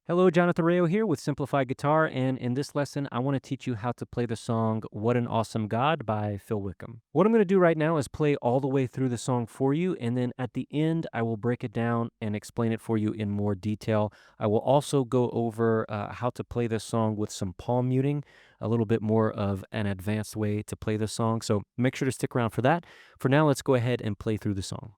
Hello, Jonathan Rayo here with Simplified Guitar, and in this lesson, I want to teach you how to play the song What an Awesome God by Phil Wickham. What I'm going to do right now is play all the way through the song for you, and then at the end, I will break it down and explain it for you in more detail. I will also go over how to play this song with some palm muting, a little bit more of an advanced way to play the song, so make sure to stick around for that. For now, let's go ahead and play through the song.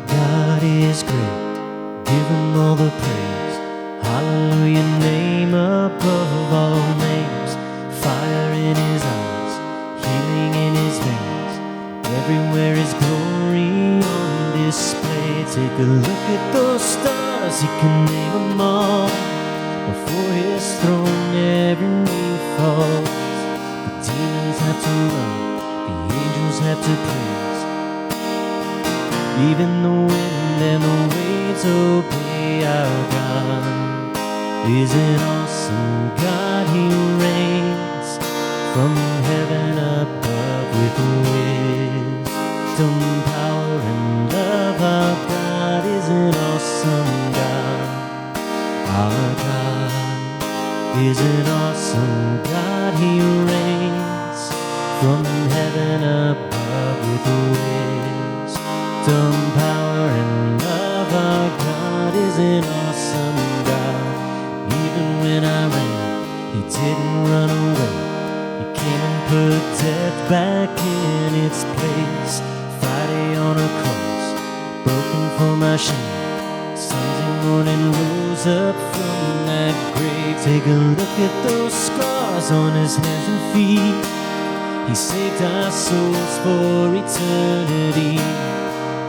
God is great, give him all the praise. Hallelujah, name above all names. Fire in his eyes, healing in his veins. Everywhere is glory on display. Take a look at those stars, he can name them all. Before his throne every knee falls. The demons have to run, the angels have to praise. Even the wind and the waves obey our God. Is an awesome God, he reigns from heaven above with wisdom, power, and love. Our God is an awesome God. Our God is an awesome God, he reigns from heaven above with wisdom, power, and love. Our God is an awesome God. Even when I ran, he didn't run away. He came and put death back in its place. Friday on a cross, broken for my shame. Sunday morning rose up from that grave. Take a look at those scars on his hands and feet. He saved our souls for eternity.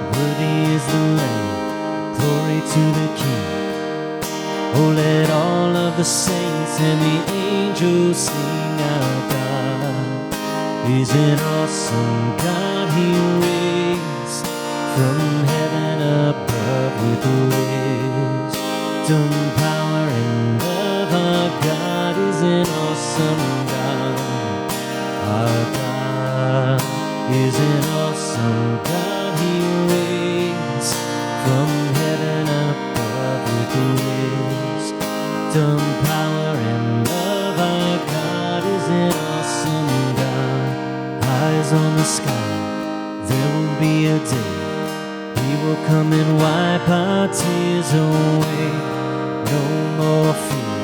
Worthy is the Lamb, glory to the King. Oh, let all of the saints and the angels sing. Our God is an awesome God, he reigns from heaven above with wisdom, power, and love. Our God is an awesome God. Our God is an awesome God, he reigns from heaven above with wisdom, power, and love. Our God is an awesome God. Eyes on the sky, there will be a day he will come and wipe our tears away. No more fear,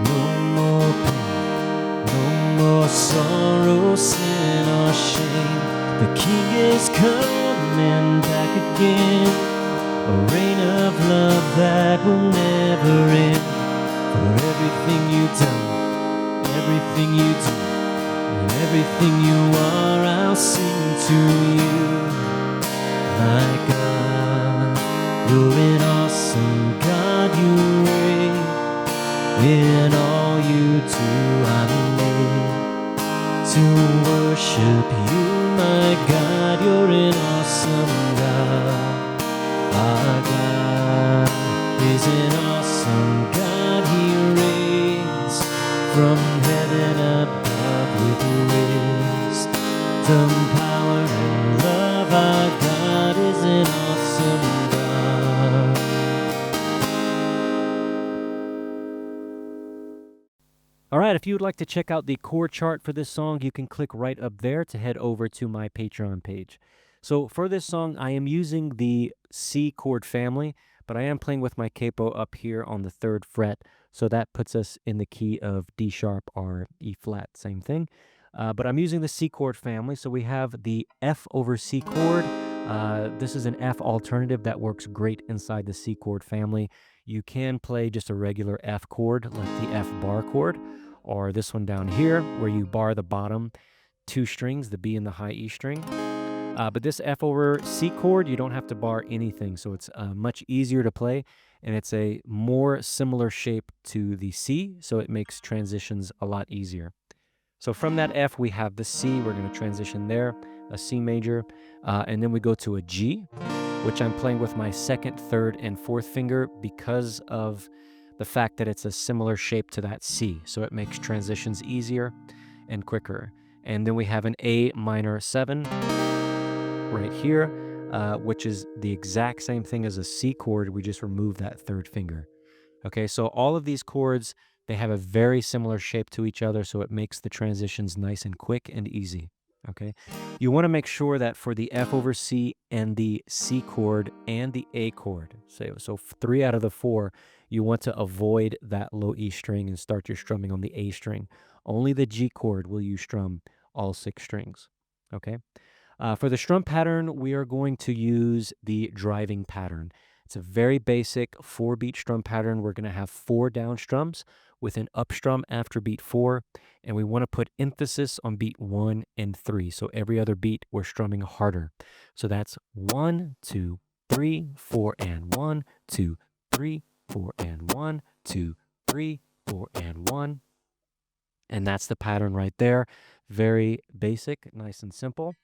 no more pain, no more sorrow, sin, or shame. The King is coming back again, a reign of love that will never end. For everything you've done, everything you do, and everything you are, I'll sing to you. My God, you're an awesome God, you reign. In all you do, I'm made to worship you. My God, you're an awesome God. Our God is an awesome God, he reigns from heaven above with wisdom, power, and love. Our God is an awesome God. All right, if you would like to check out the chord chart for this song, you can click right up there to head over to my Patreon page. So for this song, I am using the C chord family, but I am playing with my capo up here on the 3rd fret, so that puts us in the key of D sharp or E flat, same thing. But I'm using the C chord family, so we have the F over C chord. This is an F alternative that works great inside the C chord family. You can play just a regular F chord, like the F bar chord, or this one down here, where you bar the bottom 2 strings, the B and the high E string. But this F over C chord, you don't have to bar anything, so it's much easier to play, and it's a more similar shape to the C, so it makes transitions a lot easier. So from that F, we have the C. We're going to transition there, a C major, and then we go to a G, which I'm playing with my 2nd, 3rd, and 4th finger because of the fact that it's a similar shape to that C, so it makes transitions easier and quicker. And then we have an A minor 7 right here, which is the exact same thing as a C chord. We just remove that third finger. Okay, so all of these chords, they have a very similar shape to each other, so it makes the transitions nice and quick and easy. Okay, you want to make sure that for the F over C and the C chord and the A chord, so 3 out of the 4, you want to avoid that low E string and start your strumming on the A string. Only the G chord will you strum all 6 strings. Okay. For the strum pattern, we are going to use the driving pattern. It's a very basic 4-beat strum pattern. We're going to have 4 down strums with an up strum after beat 4, and we want to put emphasis on beat 1 and 3. So every other beat, we're strumming harder. So that's 1, 2, 3, 4, and 1, 2, 3, 4, and 1, 2, 3, 4, and 1. And that's the pattern right there. Very basic, nice and simple.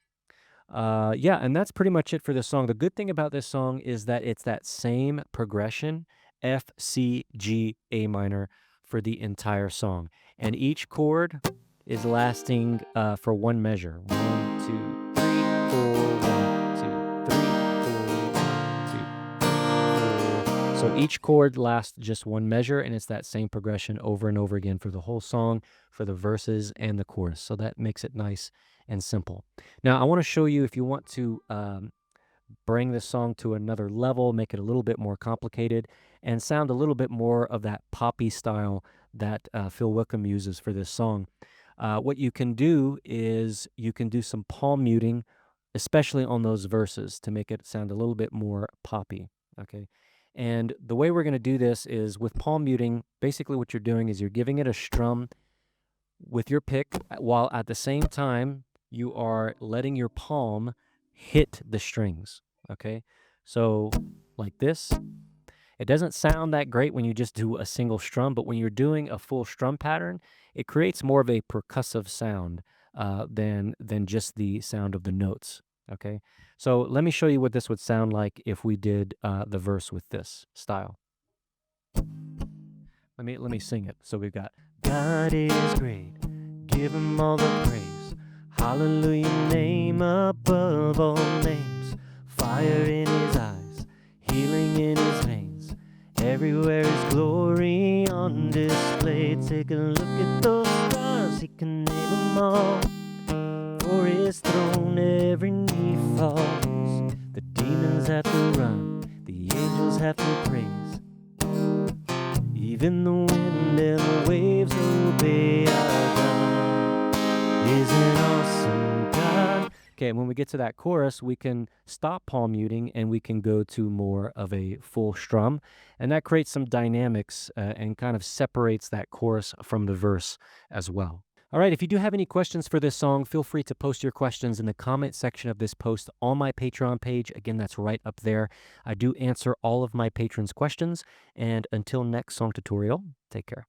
Yeah, and that's pretty much it for this song. The good thing about this song is that it's that same progression, F, C, G, A minor, for the entire song. And each chord is lasting for one measure. 1, 2, 3, 4, 1, 2, 3, 4, 1, 2, 3, 4. So each chord lasts just one measure, and it's that same progression over and over again for the whole song, for the verses and the chorus. So that makes it nice and simple. Now, I want to show you if you want to bring this song to another level, make it a little bit more complicated, and sound a little bit more of that poppy style that Phil Wickham uses for this song. What you can do is you can do some palm muting, especially on those verses, to make it sound a little bit more poppy. Okay. And the way we're going to do this is with palm muting, basically what you're doing is you're giving it a strum with your pick, while at the same time you are letting your palm hit the strings. Okay, so like this. It doesn't sound that great when you just do a single strum, but when you're doing a full strum pattern, it creates more of a percussive sound than just the sound of the notes. Okay, so let me show you what this would sound like if we did the verse with this style. Let me sing it. So we've got God is great, give him all the praise. Hallelujah, name above all names. Fire in his eyes, healing in his veins. Everywhere is glory on display. Take a look at those stars, he can name them all. For his throne every knee falls. The demons have to run, the angels have to praise. Even the wind and the waves obey our God. Is an awesome God. Okay, when we get to that chorus, we can stop palm muting and we can go to more of a full strum. And that creates some dynamics and kind of separates that chorus from the verse as well. All right, if you do have any questions for this song, feel free to post your questions in the comment section of this post on my Patreon page. Again, that's right up there. I do answer all of my patrons' questions. And until next song tutorial, take care.